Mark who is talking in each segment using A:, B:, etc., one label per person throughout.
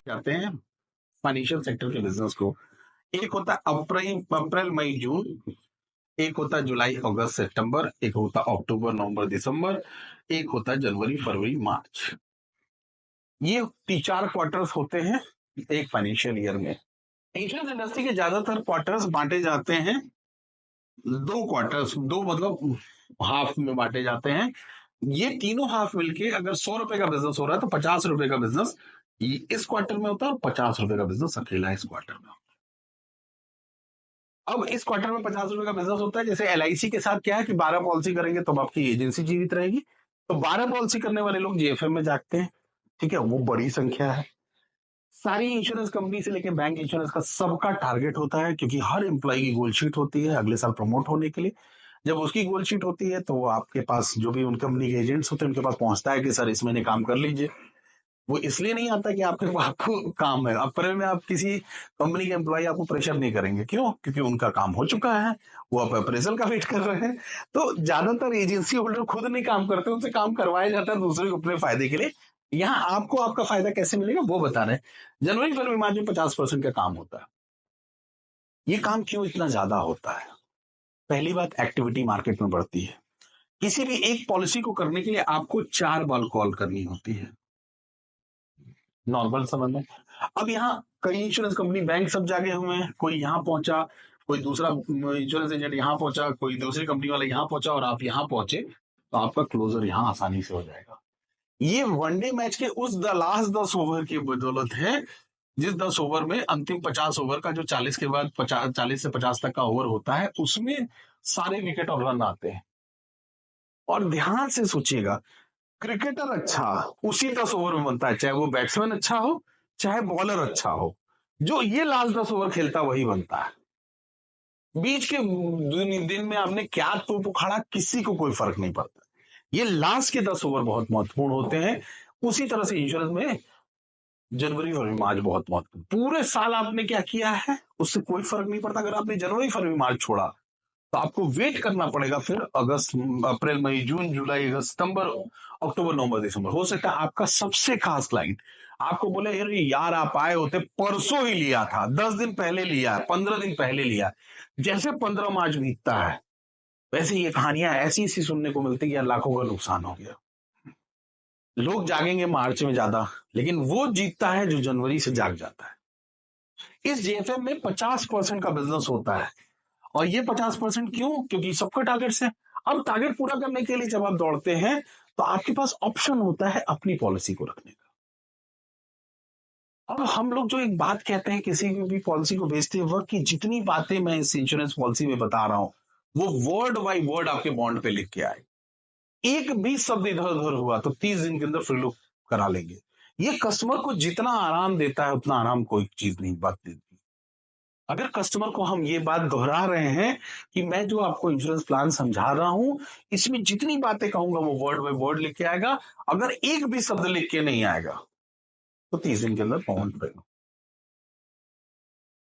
A: जाते हैं financial sector के बिजनेस को। एक होता है अप्रैल अप्रैल मई जून, एक होता है जुलाई अगस्त सितंबर, एक होता है अक्टूबर नवंबर दिसंबर, एक होता है जनवरी फरवरी मार्च। ये 4 क्वार्टर्स होते हैं एक फाइनेंशियल ईयर में। इंश्योरेंस इंडस्ट्री के ज्यादातर क्वार्टर्स बांटे जाते हैं 2 क्वार्टर्स, दो मतलब हाफ में बांटे जाते हैं। ये तीनों हाफ मिलके अगर 100 रुपए का बिजनेस हो रहा है तो 50 रुपए का बिजनेस इस क्वार्टर में होता है और 50 रुपए का बिजनेस अकेला इस क्वार्टर में। अब इस क्वार्टर में 50 रुपए का बिजनेस होता है। जैसे LIC के साथ क्या है कि 12 पॉलिसी करेंगे तो आपकी एजेंसी जीवित रहेगी, तो 12 पॉलिसी करने वाले लोग JFM में जागते हैं। ठीक है, वो बड़ी संख्या है। सारी इंश्योरेंस कंपनी से लेकर बैंक इंश्योरेंस का सबका टारगेट होता है, क्योंकि हर एम्प्लॉय की गोल शीट होती है अगले साल प्रमोट होने के लिए। जब उसकी गोल शीट होती है तो वो आपके पास जो भी उन कंपनी के एजेंट्स होते हैं उनके पास पहुंचता है कि सर इस महीने काम कर लीजिए। वो इसलिए नहीं आता कि आपको काम है। अप्रैल में आप किसी कंपनी के एम्प्लॉय आपको प्रेशर नहीं करेंगे, क्यों? क्योंकि उनका काम हो चुका है, वो आप अप्रेजल का वेट कर रहे हैं। तो ज्यादातर एजेंसी होल्डर खुद नहीं काम करते, उनसे काम करवाया जाता है दूसरे को अपने फायदे के लिए। यहाँ आपको आपका फायदा कैसे मिलेगा वो बता रहे हैं। जनवरी फरवरी मार्च में 50% का काम होता है। ये काम क्यों इतना ज्यादा होता है? पहली बात, एक्टिविटी मार्केट में बढ़ती है। किसी भी एक पॉलिसी को करने के लिए आपको 4 बार कॉल करनी होती है, नॉर्मल समझ में। अब यहाँ कई इंश्योरेंस कंपनी बैंक सब जागे हुए हैं, कोई यहाँ पहुंचा, कोई दूसरा इंश्योरेंस एजेंट यहाँ पहुंचा, कोई दूसरी कंपनी वाला यहाँ पहुंचा और आप यहाँ पहुंचे, तो आपका क्लोजर यहाँ आसानी से हो जाएगा। ये वनडे मैच के उस लास्ट 10 ओवर की बदौलत है, जिस 10 ओवर में अंतिम 50 ओवर का जो 40 के बाद 40 से 50 तक का ओवर होता है, उसमें सारे विकेट और रन आते हैं। और ध्यान से सोचिएगा, क्रिकेटर अच्छा उसी 10 ओवर में बनता है, चाहे वो बैट्समैन अच्छा हो चाहे बॉलर अच्छा हो। जो ये लास्ट 10 ओवर खेलता वही बनता है। बीच के दिन में आपने क्या तोप उखाड़ा, किसी को कोई फर्क नहीं पड़ता। ये लास्ट के 10 ओवर बहुत महत्वपूर्ण होते हैं। उसी तरह से इंश्योरेंस में जनवरी फरवरी मार्च बहुत महत्वपूर्ण। पूरे साल आपने क्या किया है उससे कोई फर्क नहीं पड़ता। अगर आपने जनवरी फरवरी मार्च छोड़ा तो आपको वेट करना पड़ेगा फिर अगस्त, अप्रैल मई जून जुलाई अगस्त सितंबर अक्टूबर नवंबर दिसंबर। हो सकता है आपका सबसे खास क्लाइंट आपको बोले अरे यार आप आए होते परसों ही लिया था, 10 दिन पहले लिया, 15 दिन पहले लिया। जैसे 15 मार्च बीतता है वैसे ये कहानियां ऐसी ऐसी सुनने को मिलती है कि यार लाखों का नुकसान हो गया। लोग जागेंगे मार्च में ज्यादा, लेकिन वो जीतता है जो जनवरी से जाग जाता है। इस JFM में 50% का बिजनेस होता है। और ये 50% क्यों? क्योंकि सबका टारगेट से। अब टारगेट पूरा करने के लिए जब आप दौड़ते हैं तो आपके पास ऑप्शन होता है अपनी पॉलिसी को रखने का। अब हम लोग जो एक बात कहते हैं किसी भी पॉलिसी को बेचते वक्त कि जितनी बातें मैं इस इंश्योरेंस पॉलिसी में बता रहा हूं वो वर्ड बाय वर्ड आपके बॉन्ड पे लिख के आए। एक भी शब्द इधर उधर हुआ तो 30 दिन के अंदर फिर लोग करा लेंगे। ये कस्टमर को जितना आराम देता है उतना आराम कोई चीज नहीं बात देती। अगर कस्टमर को हम ये बात दोहरा रहे हैं कि मैं जो आपको इंश्योरेंस प्लान समझा रहा हूं इसमें जितनी बातें कहूंगा वो वर्ड बाय वर्ड लिख के आएगा, अगर एक भी शब्द लिख के नहीं आएगा तो 30 दिन के अंदर पहुंच पड़ेगा।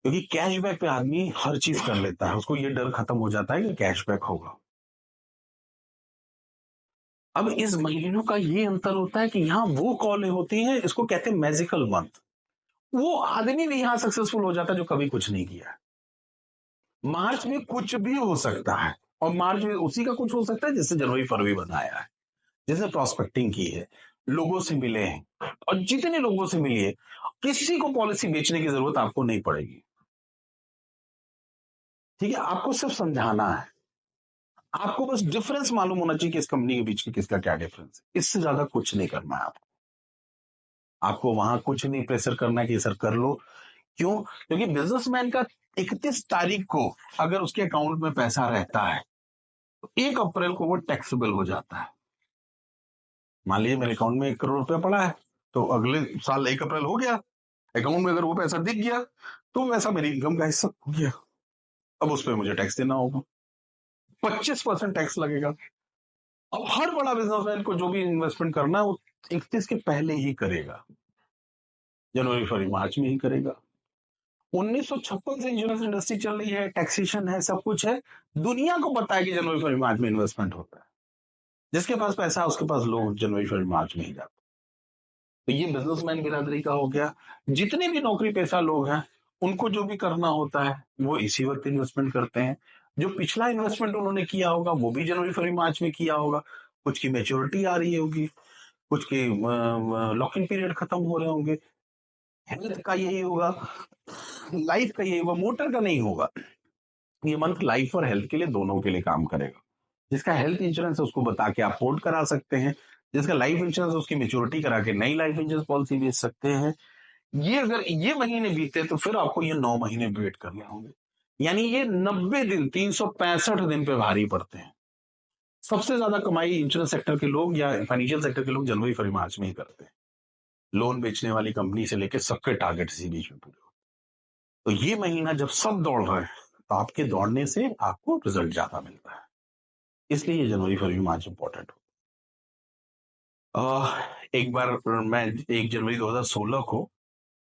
A: क्योंकि कैशबैक पे आदमी हर चीज कर लेता है, उसको ये डर खत्म हो जाता है कि कैशबैक होगा। अब इस महीनों का ये अंतर होता है कि यहाँ वो कॉलें होती हैं, इसको कहते हैं मैजिकल मंथ। वो आदमी भी यहाँ सक्सेसफुल हो जाता है जो कभी कुछ नहीं किया है। मार्च में कुछ भी हो सकता है, और मार्च में उसी का कुछ हो सकता है जिससे जनवरी फरवरी बनाया है, जैसे प्रॉस्पेक्टिंग की है, लोगों से मिले हैं, और जितने लोगों से मिलिए किसी को पॉलिसी बेचने की जरूरत आपको नहीं पड़ेगी। ठीक है, आपको सिर्फ समझाना है, आपको बस डिफरेंस मालूम होना चाहिए कि इस कंपनी के बीच के किसका क्या डिफरेंस है। इससे ज्यादा कुछ नहीं करना है आपको। आपको वहां कुछ नहीं प्रेशर करना है कि सर कर लो। क्यों? क्योंकि बिजनेसमैन का 31 तारीख को अगर उसके अकाउंट में पैसा रहता है तो 1 अप्रैल को वो टैक्सेबल हो जाता है। मान लीजिए मेरे अकाउंट में 1 करोड़ रुपया पड़ा है, तो अगले साल 1 अप्रैल हो गया, अकाउंट में अगर वो पैसा दिख गया तो वैसा मेरी इनकम का हिस्सा हो गया। अब उस पर मुझे टैक्स देना होगा, 25% टैक्स लगेगा। अब हर बड़ा बिजनेसमैन को जो भी इन्वेस्टमेंट करना है वो 31 के पहले ही करेगा, जनवरी फरवरी मार्च में ही करेगा। 1956 से इंश्योरेंस इंडस्ट्री चल रही है, टैक्सेशन है, सब कुछ है। दुनिया को पता है कि जनवरी फरवरी मार्च में इन्वेस्टमेंट होता है। जिसके पास पैसा है उसके पास लोग जनवरी फरवरी मार्च में ही जाते। तो ये बिजनेसमैन बिरादरी का हो गया। जितने भी नौकरी पेशा लोग हैं, उनको जो भी करना होता है वो इसी वक्त इन्वेस्टमेंट करते हैं। जो पिछला इन्वेस्टमेंट उन्होंने किया होगा वो भी जनवरी फरवरी मार्च में किया होगा। कुछ की मेच्योरिटी आ रही होगी, कुछ के लॉक इन पीरियड खत्म हो रहे होंगे। हेल्थ का यही होगा, लाइफ का यही होगा, मोटर का नहीं होगा। ये मंथ लाइफ और हेल्थ के लिए, दोनों के लिए काम करेगा। जिसका हेल्थ इंश्योरेंस है उसको बता के आप पोर्ट करा सकते हैं, जिसका लाइफ इंश्योरेंस है उसकी मेच्योरिटी करा के नई लाइफ इंश्योरेंस पॉलिसी बेच सकते हैं। ये अगर ये महीने बीते तो फिर आपको ये 9 महीने वेट करने होंगे, यानी ये 90 दिन, 365 दिन पे भारी पड़ते हैं। सबसे ज्यादा कमाई इंश्योरेंस सेक्टर के लोग या फाइनेंशियल सेक्टर के लोग जनवरी फरवरी मार्च में ही करते हैं। लोन बेचने वाली कंपनी से लेकर सबके टारगेट इसी बीच में पूरे होते हैं। तो ये महीना जब सब दौड़ रहे हैं तो आपके दौड़ने से आपको रिजल्ट ज्यादा मिलता है, इसलिए ये जनवरी फरवरी मार्च इंपॉर्टेंट हो। एक बार मैं 1 जनवरी 2016 को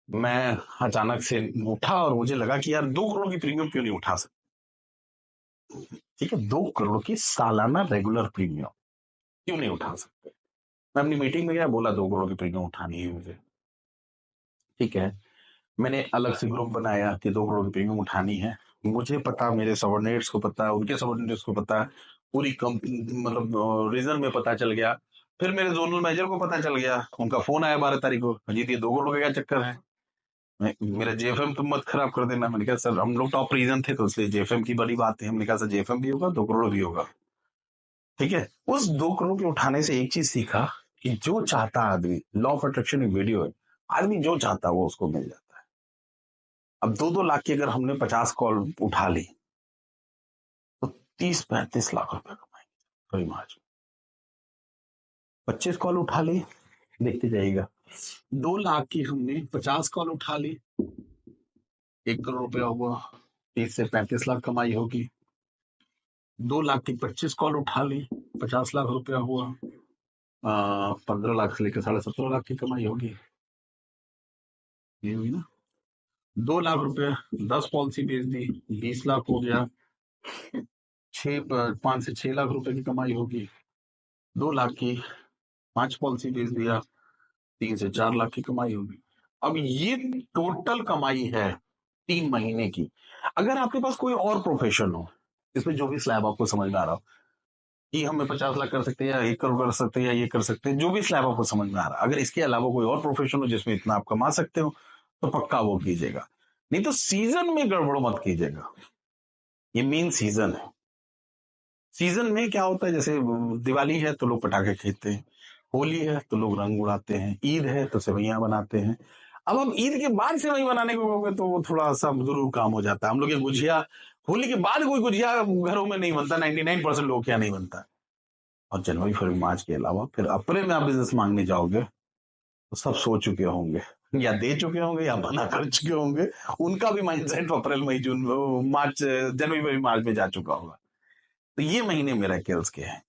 A: मैं अचानक से उठा और मुझे लगा कि यार 2 करोड़ की प्रीमियम क्यों नहीं उठा सकते। ठीक है, 2 करोड़ की सालाना रेगुलर प्रीमियम क्यों नहीं उठा सकते। मैं अपनी मीटिंग में गया, बोला 2 करोड़ की प्रीमियम उठानी है मुझे। ठीक है, मैंने अलग से ग्रुप बनाया कि 2 करोड़ की प्रीमियम उठानी है। मुझे पता, मेरे सबॉर्डिनेट्स को पता है, उनके सबॉर्डिनेट्स को पता है, पूरी कंपनी मतलब रीजन में पता चल गया। फिर मेरे जोनल मैनेजर को पता चल गया, उनका फोन आया 12 तारीख को, अजीत ये 2 करोड़ का क्या चक्कर है, मेरा जेएफएम तुम मत खराब कर देना। मैंने कहा सर हम लोग टॉप रीजन थे तो इसलिए जेएफएम की बड़ी बात है। हमने कहा सर जेएफएम भी होगा, 2 करोड़ भी होगा। ठीक है, उस 2 करोड़ के उठाने से एक चीज सीखा कि जो चाहता आदमी, लॉ ऑफ अट्रैक्शन एक वीडियो है, आदमी जो चाहता है वो उसको मिल जाता है। अब 2-2 लाख की अगर हमने 50 कॉल उठा ली तो 30-35 लाख रुपए कमाएंगे कोई मार्च। 25 कॉल उठा ली, देखते जाइएगा, 2 लाख की हमने 50 कॉल उठा ली, 1 करोड़ रुपया हुआ, 30 से 35 लाख कमाई होगी। 2 लाख की 25 कॉल उठा ली, 50 लाख रुपया हुआ, 15 लाख से लेकर 17.5 लाख की कमाई होगी। ये हुई ना। 2 लाख रुपए 10 पॉलिसी बेच दी, 20 लाख हो गया। 5 से 6 लाख रुपए की कमाई होगी। 2 लाख की 5 पॉलिसी बेच दिया, 3 से 4 लाख की कमाई होगी। अब ये टोटल कमाई है 3 महीने की। अगर आपके पास कोई और प्रोफेशन हो, इसमें जो भी स्लैब आपको समझ में आ रहा हो कि हमें 50 लाख कर सकते हैं या 1 करोड़ कर सकते हैं या ये कर सकते हैं, जो भी स्लैब आपको समझ में आ रहा है, अगर इसके अलावा कोई और प्रोफेशन हो जिसमें इतना आप कमा सकते हो तो पक्का वो कीजिएगा। नहीं तो सीजन में गड़बड़ मत कीजिएगा। ये मेन सीजन है। सीजन में क्या होता है, जैसे दिवाली है तो लोग पटाखे खरीदते हैं, होली है तो लोग रंग उड़ाते हैं, ईद है तो सेवैयां बनाते हैं। अब हम ईद के बाद सेवई बनाने को कहोगे तो वो थोड़ा सा जरूर काम हो जाता है। हम लोग ये गुजिया, होली के बाद कोई गुजिया घरों में नहीं बनता, 99% लोग क्या नहीं बनता। और जनवरी फरवरी मार्च के अलावा फिर अप्रैल में आप बिजनेस मांगने जाओगे तो सब सो चुके होंगे या दे चुके होंगे या मना कर चुके होंगे। उनका भी माइंडसेट अप्रैल मई जून मार्च जनवरी फरवरी मार्च में जा चुका होगा। तो ये महीने मेरा केल्स के हैं।